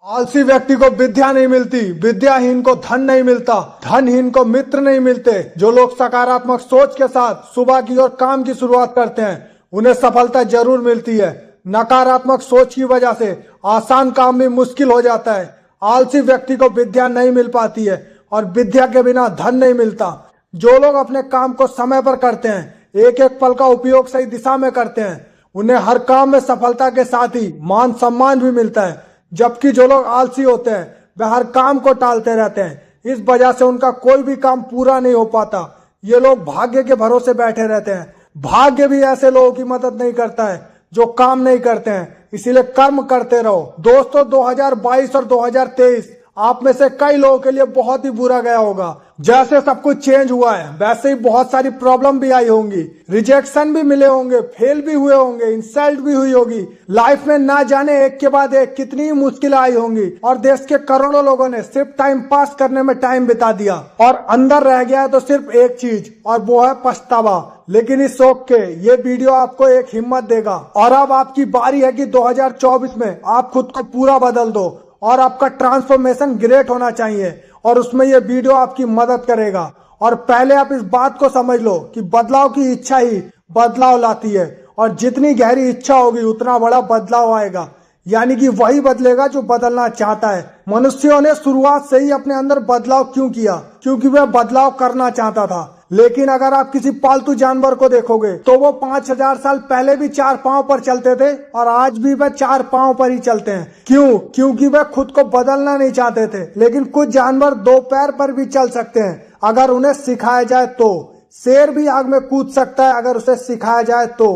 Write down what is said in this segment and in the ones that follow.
आलसी व्यक्ति को विद्या नहीं मिलती, विद्याहीन को धन नहीं मिलता, धनहीन को मित्र नहीं मिलते। जो लोग सकारात्मक सोच के साथ सुबह की ओर काम की शुरुआत करते हैं उन्हें सफलता जरूर मिलती है। नकारात्मक सोच की वजह से आसान काम भी मुश्किल हो जाता है। आलसी व्यक्ति को विद्या नहीं मिल पाती है और विद्या के बिना धन नहीं मिलता। जो लोग अपने काम को समय पर करते हैं, एक एक पल का उपयोग सही दिशा में करते हैं, उन्हें हर काम में सफलता के साथ ही मान सम्मान भी मिलता है। जबकि जो लोग आलसी होते हैं वह हर काम को टालते रहते हैं। इस वजह से उनका कोई भी काम पूरा नहीं हो पाता। ये लोग भाग्य के भरोसे बैठे रहते हैं। भाग्य भी ऐसे लोगों की मदद नहीं करता है जो काम नहीं करते हैं। इसीलिए कर्म करते रहो। दोस्तों, 2022 और 2023 आप में से कई लोगों के लिए बहुत ही बुरा गया होगा। जैसे सब कुछ चेंज हुआ है वैसे ही बहुत सारी प्रॉब्लम भी आई होंगी, रिजेक्शन भी मिले होंगे, फेल भी हुए होंगे, इंसल्ट भी हुई होगी। लाइफ में ना जाने एक के बाद एक कितनी ही मुश्किलें आई होंगी और देश के करोड़ों लोगों ने सिर्फ टाइम पास करने में टाइम बिता दिया और अंदर रह गया तो सिर्फ एक चीज, और वो है पछतावा। लेकिन इस शौक के ये वीडियो आपको एक हिम्मत देगा और अब आपकी बारी है कि 2024 में आप खुद को पूरा बदल दो और आपका ट्रांसफॉर्मेशन ग्रेट होना चाहिए और उसमें यह वीडियो आपकी मदद करेगा। और पहले आप इस बात को समझ लो कि बदलाव की इच्छा ही बदलाव लाती है और जितनी गहरी इच्छा होगी उतना बड़ा बदलाव आएगा। यानी कि वही बदलेगा जो बदलना चाहता है। मनुष्यों ने शुरुआत से ही अपने अंदर बदलाव क्यों किया? क्योंकि वह बदलाव करना चाहता था। लेकिन अगर आप किसी पालतू जानवर को देखोगे तो वो 5000 साल पहले भी 4 पांव पर चलते थे और आज भी वह 4 पांव पर ही चलते हैं। क्यों? क्योंकि वह खुद को बदलना नहीं चाहते थे। लेकिन कुछ जानवर 2 पैर पर भी चल सकते हैं अगर उन्हें सिखाया जाए तो। शेर भी आग में कूद सकता है अगर उसे सिखाया जाए तो।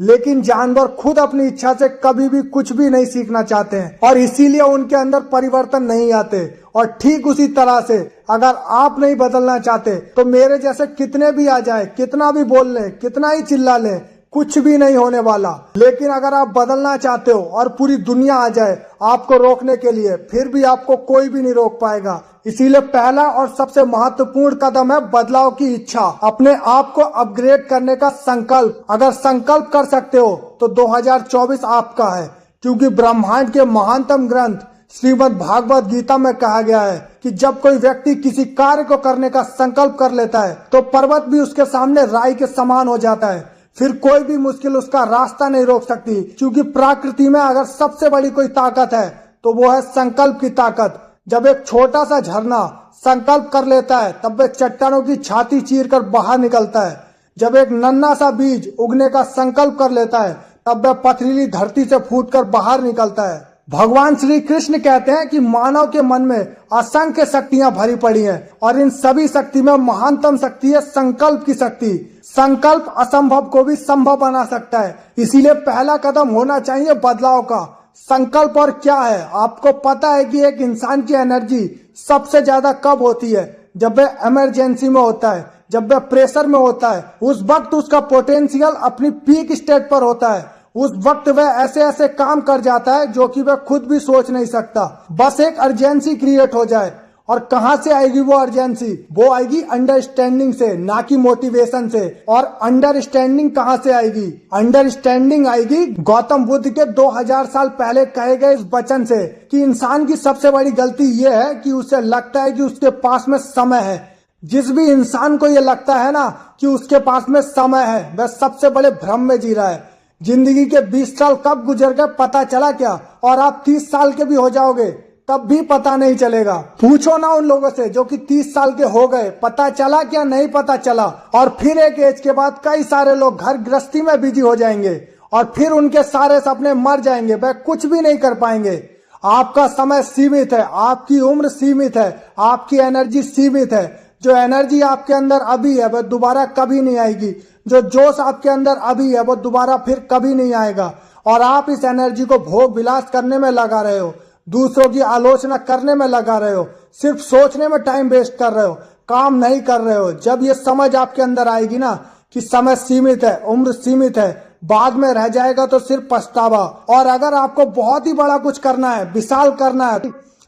लेकिन जानवर खुद अपनी इच्छा से कभी भी कुछ भी नहीं सीखना चाहते हैं और इसीलिए उनके अंदर परिवर्तन नहीं आते। और ठीक उसी तरह से अगर आप नहीं बदलना चाहते तो मेरे जैसे कितने भी आ जाए, कितना भी बोल लें, कितना ही चिल्ला लें, कुछ भी नहीं होने वाला। लेकिन अगर आप बदलना चाहते हो और पूरी दुनिया आ जाए आपको रोकने के लिए, फिर भी आपको कोई भी नहीं रोक पाएगा। इसीलिए पहला और सबसे महत्वपूर्ण कदम है बदलाव की इच्छा, अपने आप को अपग्रेड करने का संकल्प। अगर संकल्प कर सकते हो तो 2024 आपका है। क्योंकि ब्रह्मांड के महानतम ग्रंथ श्रीमद् भागवत गीता में कहा गया है कि जब कोई व्यक्ति किसी कार्य को करने का संकल्प कर लेता है तो पर्वत भी उसके सामने राई के समान हो जाता है। फिर कोई भी मुश्किल उसका रास्ता नहीं रोक सकती। क्योंकि प्रकृति में अगर सबसे बड़ी कोई ताकत है तो वो है संकल्प की ताकत। जब एक छोटा सा झरना संकल्प कर लेता है तब वह चट्टानों की छाती चीरकर बाहर निकलता है। जब एक नन्हा सा बीज उगने का संकल्प कर लेता है तब वह पथरीली धरती से फूटकर बाहर निकलता है। भगवान श्री कृष्ण कहते हैं कि मानव के मन में असंख्य शक्तियां भरी पड़ी हैं और इन सभी शक्ति में महानतम शक्ति है संकल्प की शक्ति। संकल्प असंभव को भी संभव बना सकता है। इसीलिए पहला कदम होना चाहिए बदलाव का। संकल्प और क्या है? आपको पता है कि एक इंसान की एनर्जी सबसे ज्यादा कब होती है? जब वह इमरजेंसी में होता है, जब वह प्रेशर में होता है। उस वक्त उसका पोटेंशियल अपनी पीक स्टेट पर होता है। उस वक्त वह ऐसे ऐसे काम कर जाता है जो कि वह खुद भी सोच नहीं सकता। बस एक अर्जेंसी क्रिएट हो जाए। और कहां से आएगी वो अर्जेंसी? वो आएगी अंडरस्टैंडिंग से, ना कि मोटिवेशन से। और अंडरस्टैंडिंग कहां से आएगी? अंडरस्टैंडिंग आएगी गौतम बुद्ध के 2000 साल पहले कहे गए इस वचन से कि इंसान की सबसे बड़ी गलती ये है कि उसे लगता है कि उसके पास में समय है। जिस भी इंसान को ये लगता है ना कि उसके पास में समय है, वह सबसे बड़े भ्रम में जी रहा है। जिंदगी के 20 साल कब गुजर गए पता चला क्या? और आप 30 साल के भी हो जाओगे तब भी पता नहीं चलेगा। पूछो ना उन लोगों से जो कि 30 साल के हो गए, पता चला क्या? नहीं पता चला। और फिर एक एज के बाद कई सारे लोग घर गृहस्थी में बिजी हो जाएंगे और फिर उनके सारे सपने मर जाएंगे। वह कुछ भी नहीं कर पाएंगे। आपका समय सीमित है, आपकी उम्र सीमित है, आपकी एनर्जी सीमित है। जो एनर्जी आपके अंदर अभी है वह दोबारा कभी नहीं आएगी। जो जोश आपके अंदर अभी है वो दोबारा फिर कभी नहीं आएगा। और आप इस एनर्जी को भोग विलास करने में लगा रहे हो, दूसरों की आलोचना करने में लगा रहे हो, सिर्फ सोचने में टाइम वेस्ट कर रहे हो, काम नहीं कर रहे हो। जब ये समझ आपके अंदर आएगी ना कि समय सीमित है, उम्र सीमित है, बाद में रह जाएगा तो सिर्फ पछतावा। और अगर आपको बहुत ही बड़ा कुछ करना है, विशाल करना है,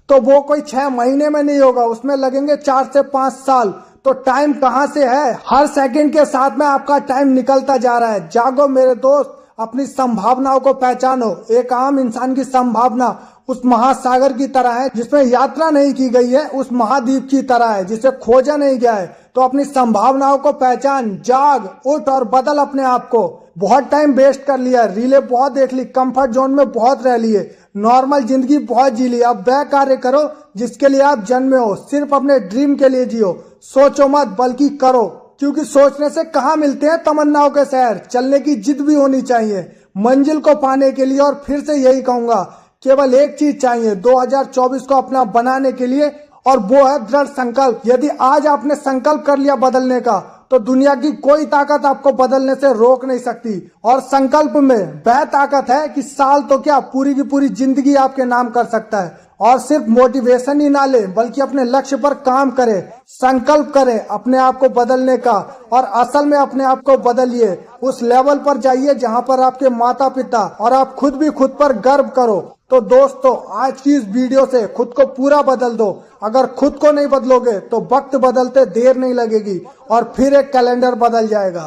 तो वो कोई 6 महीने में नहीं होगा, उसमें लगेंगे 4 से 5 साल। तो टाइम कहाँ से है? हर सेकंड के साथ में आपका टाइम निकलता जा रहा है। जागो मेरे दोस्त, अपनी संभावनाओं को पहचानो। एक आम इंसान की संभावना उस महासागर की तरह है जिसमें यात्रा नहीं की गई है, उस महाद्वीप की तरह है जिसे खोजा नहीं गया है। तो अपनी संभावनाओं को पहचान, जाग, उठ और बदल अपने आप को। बहुत टाइम वेस्ट कर लिया, रीले बहुत देख ली, कंफर्ट जोन में बहुत रह लिए, नॉर्मल जिंदगी बहुत जी ली। अब वह कार्य करो जिसके लिए आप जन्मे हो। सिर्फ अपने ड्रीम के लिए जियो। सोचो मत बल्कि करो, क्योंकि सोचने से कहाँ मिलते हैं तमन्नाओं के शहर। चलने की जिद भी होनी चाहिए मंजिल को पाने के लिए। और फिर से यही कहूंगा, केवल एक चीज चाहिए 2024 को अपना बनाने के लिए, और वो है दृढ़ संकल्प। यदि आज आपने संकल्प कर लिया बदलने का, तो दुनिया की कोई ताकत आपको बदलने से रोक नहीं सकती। और संकल्प में वह ताकत है कि साल तो क्या, पूरी की पूरी जिंदगी आपके नाम कर सकता है। और सिर्फ मोटिवेशन ही ना ले, बल्कि अपने लक्ष्य पर काम करें, संकल्प करें अपने आप को बदलने का। और असल में अपने आप को बदलिए, उस लेवल पर जाइए जहां पर आपके माता पिता और आप खुद भी खुद पर गर्व करो। तो दोस्तों, आज की इस वीडियो से खुद को पूरा बदल दो। अगर खुद को नहीं बदलोगे तो वक्त बदलते देर नहीं लगेगी और फिर एक कैलेंडर बदल जाएगा।